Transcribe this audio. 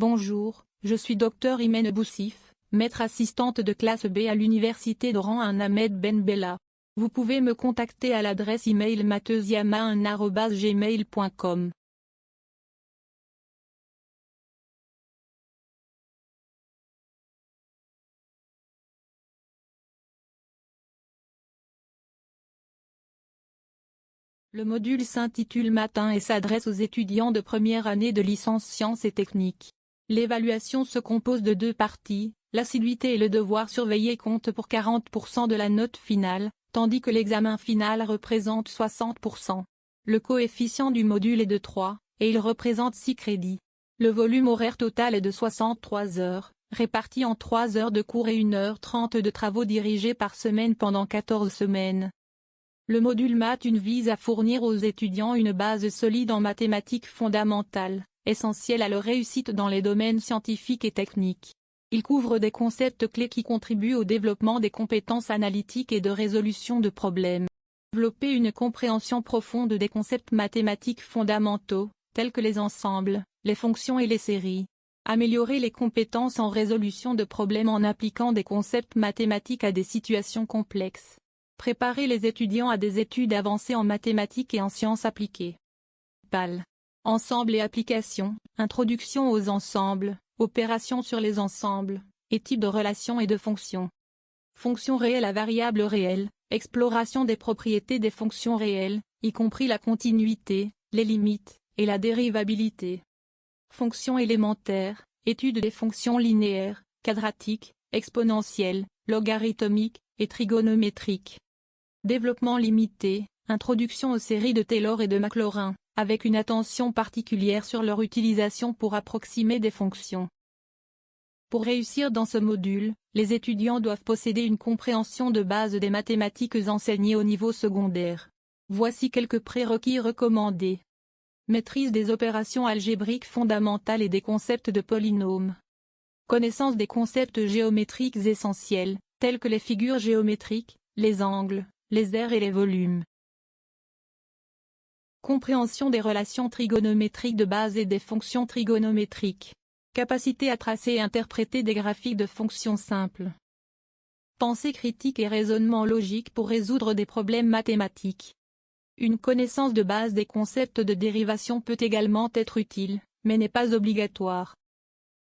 Bonjour, je suis Dr Imene Boussif, maître assistante de classe B à l'université d'Oran Ahmed Ben Bella. Vous pouvez me contacter à l'adresse email matheusiama1@gmail.com. Le module s'intitule Math 1 et s'adresse aux étudiants de première année de licence sciences et techniques. L'évaluation se compose de deux parties, l'assiduité et le devoir surveillé comptent pour 40% de la note finale, tandis que l'examen final représente 60%. Le coefficient du module est de 3, et il représente 6 crédits. Le volume horaire total est de 63 heures, réparti en 3 heures de cours et 1h30 de travaux dirigés par semaine pendant 14 semaines. Le module Math 1 vise à fournir aux étudiants une base solide en mathématiques fondamentales, essentielle à leur réussite dans les domaines scientifiques et techniques. Il couvre des concepts clés qui contribuent au développement des compétences analytiques et de résolution de problèmes. Développer une compréhension profonde des concepts mathématiques fondamentaux, tels que les ensembles, les fonctions et les séries. Améliorer les compétences en résolution de problèmes en appliquant des concepts mathématiques à des situations complexes. Préparer les étudiants à des études avancées en mathématiques et en sciences appliquées. PAL. Ensemble et applications, introduction aux ensembles, opérations sur les ensembles, et types de relations et de fonctions. Fonctions réelles à variables réelles, exploration des propriétés des fonctions réelles, y compris la continuité, les limites, et la dérivabilité. Fonctions élémentaires, étude des fonctions linéaires, quadratiques, exponentielles, logarithmiques, et trigonométriques. Développement limité, introduction aux séries de Taylor et de Maclaurin, avec une attention particulière sur leur utilisation pour approximer des fonctions. Pour réussir dans ce module, les étudiants doivent posséder une compréhension de base des mathématiques enseignées au niveau secondaire. Voici quelques prérequis recommandés. Maîtrise des opérations algébriques fondamentales et des concepts de polynômes. Connaissance des concepts géométriques essentiels, tels que les figures géométriques, les angles, les aires et les volumes. Compréhension des relations trigonométriques de base et des fonctions trigonométriques. Capacité à tracer et interpréter des graphiques de fonctions simples. Pensée critique et raisonnement logique pour résoudre des problèmes mathématiques. Une connaissance de base des concepts de dérivation peut également être utile, mais n'est pas obligatoire.